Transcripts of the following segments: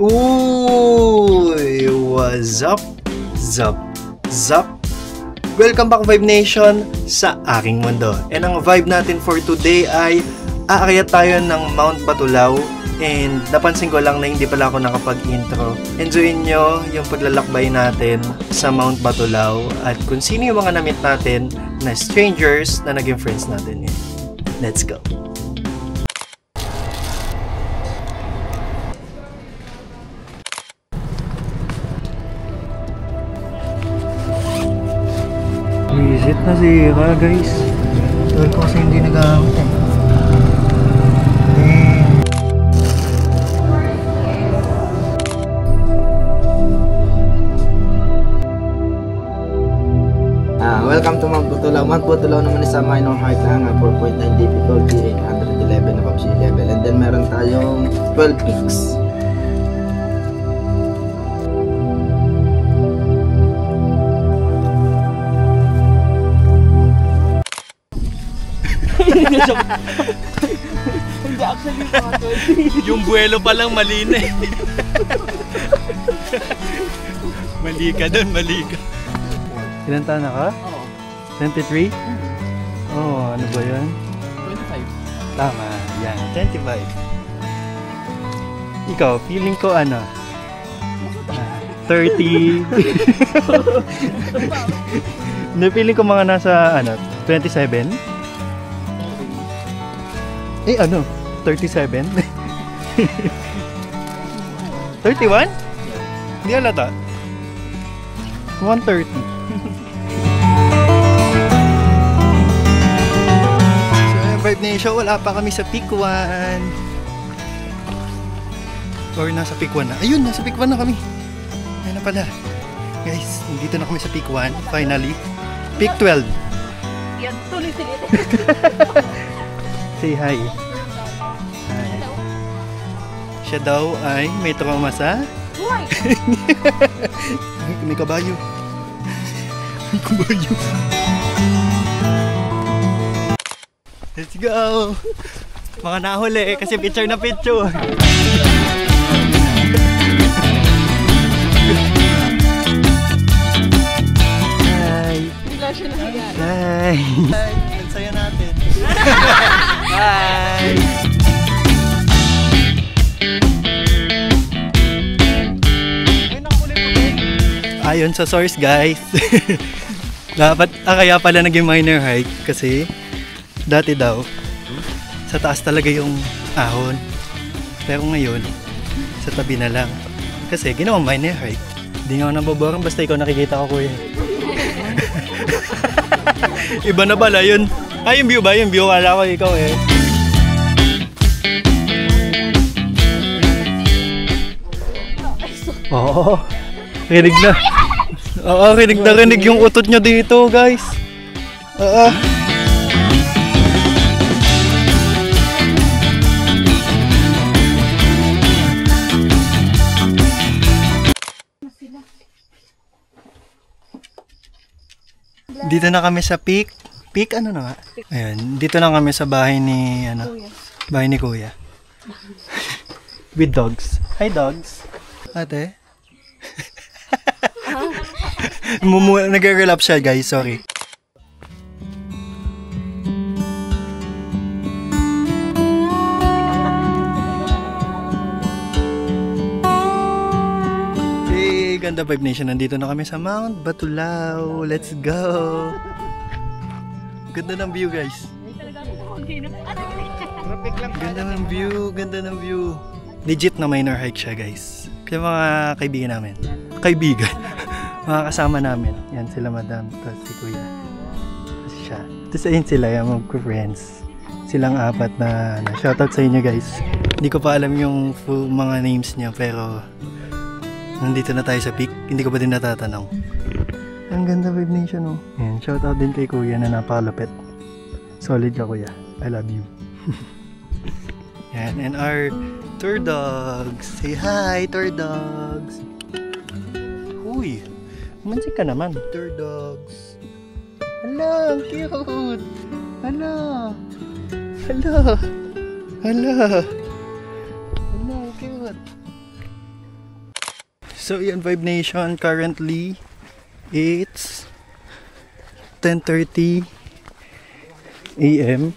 Uy! What's up? Zap! Zap! Welcome back Vibe Nation sa aking mundo. And ang vibe natin for today ay aakyat tayo ng Mount Batulao. And napansin ko lang na hindi pala ako nakapag-intro. Enjoyin nyo yung paglalakbay natin sa Mount Batulao at kung sino yung mga na-meet natin na strangers na naging friends natin yun. Let's go! Visit na sira guys. Dahil ko kasi hindi nagamit eh. Welcome to Mount Batulao. Mount Batulao naman is sa minor height lang, 4.9 difficulty, 811 above sea level. And then meron tayong 12 peaks. Hindi actually mga 20. Yung buwelo pa lang mali na eh. Mali ka dun, mali ka. Ilan taon na ka? Oo. 23? Oo, ano ba yan? 25. Tama, yan, 25. Ikaw, feeling ko ano? 30. Feeling ko mga nasa ano, 27? Eh ano? 37? 31? Hindi halata. 130. So, Vibe Nation, wala pa kami sa Peak 1. Or nasa Peak 1 na. Ayun, nasa Peak 1 na kami. Ayan na pala. Guys, dito na kami sa Peak 1. Finally. Peak 12. Yan, tuloy sige. Say hi. Hi. Siya daw ay may trauma sa... Uy! May kabayo. May kabayo. Let's go! Mga nahuli kasi picture na picture. Hi! Hi! Ang saya natin. Hi! Ayon sa source guys, dapat kaya pala naging minor hike kasi dati daw sa taas talaga yung ahon, pero ngayon sa tabi na lang kasi ginawang minor hike. Hindi nga ako nababarang basta ikaw nakikita ko kuya. Iba na pala yun. Ay, yung view ba? Yung view, kala ko ikaw eh. Oo, rinig na. Oo, rinig yung utot nyo dito guys. Oo. Dito na kami sa Peak. Peak ano na nga? Ayan, dito na kami sa bahay ni ano? Bahay ni Kuya. With dogs. Hi dogs. Ate. Nag-relap siya guys, sorry. Hey, ganda Vibe Nation, nandito na kami sa Mount Batulao. Let's go! Ganda ng view guys. Ganda ng view, ganda ng view. Legit na minor hike siya guys. Kaya mga kaibigan namin. Kaibigan. Mga kasama namin. Yan sila madam. Tapos si kuya. Tapos siya. Tapos ayun sila yung mag-friends. Silang apat na shoutout sa inyo guys. Hindi ko pa alam yung full mga names niya pero nandito na tayo sa peak. Hindi ko pa din natatanong. Ang ganda Vibe Nation oh. Yan, shoutout din kay kuya na napakalupit. Solid ka kuya. I love you. Yan, and our tour dogs. Say hi, tour dogs. Uy, mansik ka naman. Tour dogs. Hello, ang cute. Hello. Hello. Hello. Hello, cute. So yan, Vibe Nation, currently it's 10:30 AM.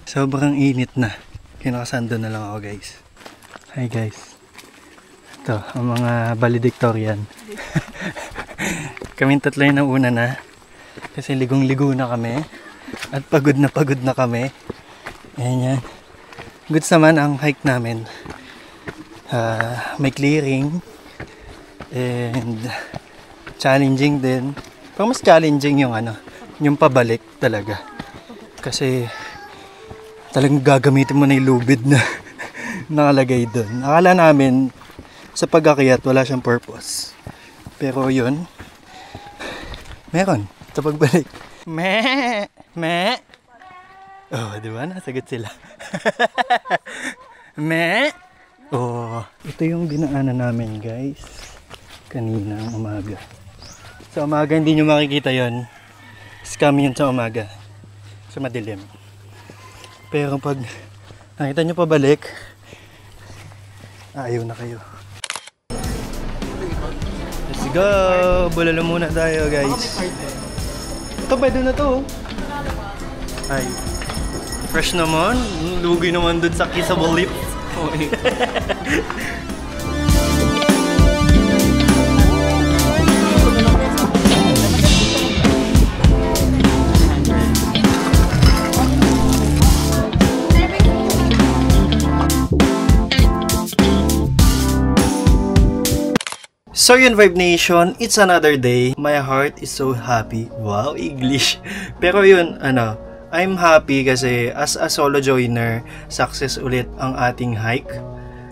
Sobrang init na. Kinakasando na lang ako, guys. Hi guys. Ito, ang mga valedictorian. Kaming tatlo yung nauna na. Kasi ligong-ligo na kami. At pagod na kami. Ayan yan. Goods naman ang hike namin. May clearing. And challenging din. Pero mas challenging yung yung pabalik talaga. Kasi talagang gagamitin mo na yung lubid na nakalagay doon. Akala namin sa pag-akyat wala siyang purpose. Pero yun, meron sa pagbalik. Oh, di ba? Nasagot sila. Oh, ito yung dinaanan namin, guys. Kaninang umaga. Sa umaga hindi nyo makikita yon. Scam yun sa umaga. Sa madilim. Pero pag nakita nyo pabalik, ayaw na kayo. Let's go! Bulalo muna tayo, guys. Ito, pwede na to. Ay. Fresh naman. Lugi naman dun sa kissable lips. So yun, Vibe Nation, it's another day. My heart is so happy. Wow, English. Pero yun, I'm happy kasi as a solo joiner, success ulit ang ating hike.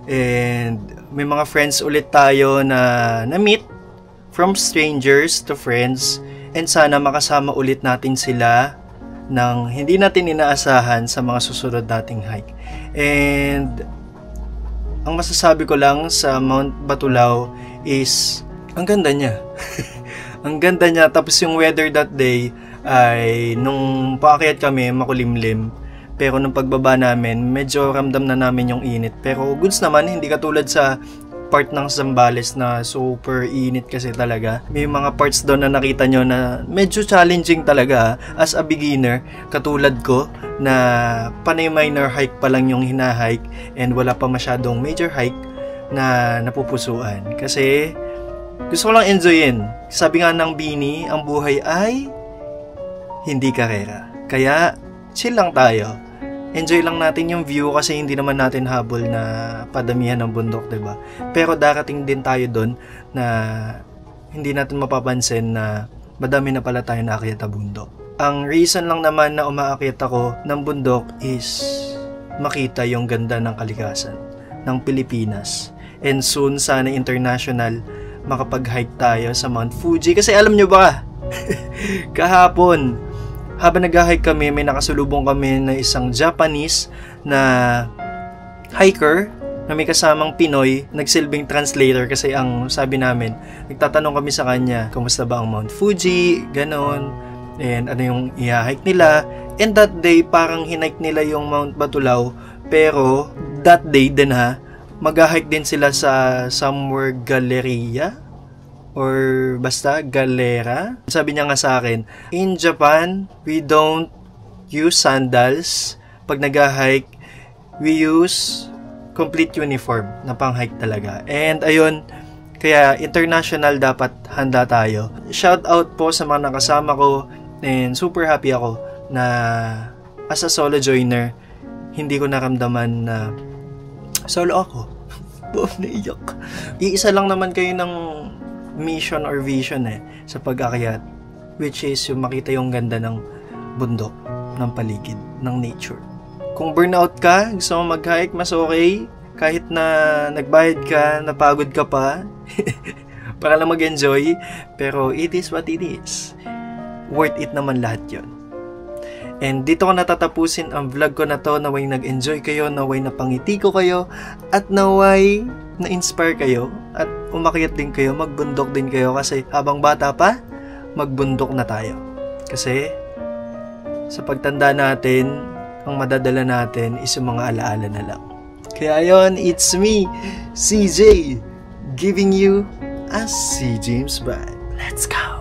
And may mga friends ulit tayo na na-meet from strangers to friends. And sana makasama ulit natin sila nang hindi natin inaasahan sa mga susunod nating hike. And ang masasabi ko lang sa Mount Batulao is ang ganda niya. Ang ganda niya. Tapos yung weather that day ay nung paakyat kami makulimlim, pero nung pagbaba namin medyo ramdam na namin yung init. Pero goods naman, hindi katulad sa part ng Zambales na super init kasi talaga. May mga parts doon na nakita nyo na medyo challenging talaga as a beginner, katulad ko na panay minor hike pa lang yung hinahike and wala pa masyadong major hike na napupusuan. Kasi gusto ko lang enjoyin. Sabi nga ng Bini, ang buhay ay hindi karera. Kaya chill lang tayo. Enjoy lang natin yung view kasi hindi naman natin habol na padamihan ng bundok, 'di ba? Pero darating din tayo doon na hindi natin mapapansin na madami na pala tayo naakyat na bundok. Ang reason lang naman na umaakyat ako ng bundok is makita yung ganda ng kalikasan ng Pilipinas. And soon, sana international, makapag-hike tayo sa Mount Fuji. Kasi alam nyo ba, kahapon, habang nag-hike kami, may nakasulubong kami na isang Japanese na hiker na may kasamang Pinoy, nagsilbing translator kasi ang sabi namin, nagtatanong kami sa kanya, kamusta ba ang Mount Fuji, ganon, and ano yung i-hike nila. And that day, parang hinike nila yung Mount Batulao, pero that day din mag-hike din sila sa somewhere Galleria or basta Galera. Sabi niya nga sa akin, in Japan, we don't use sandals. Pag nag-hike, we use complete uniform na pang-hike talaga. And ayun, kaya international dapat handa tayo. Shout out po sa mga nakasama ko and super happy ako na as a solo joiner, hindi ko naramdaman na solo ako. Naiyak. Iisa lang naman kayo ng mission or vision sa pag-akyat, which is yung makita yung ganda ng bundok, ng paligid, ng nature. Kung burnout ka, gusto mo mag-hike, mas okay. Kahit na nagbayad ka, napagod ka pa, para lang mag-enjoy. Pero it is what it is. Worth it naman lahat yon. And dito ko natatapusin ang vlog ko na to. Naway nag-enjoy kayo, naway napangiti ko kayo, at naway na-inspire kayo, at umakyat din kayo, magbundok din kayo, kasi habang bata pa, magbundok na tayo. Kasi sa pagtanda natin, ang madadala natin is yung mga alaala na lang. Kaya yun, it's me, CJ, giving you as si James Vibe. Let's go!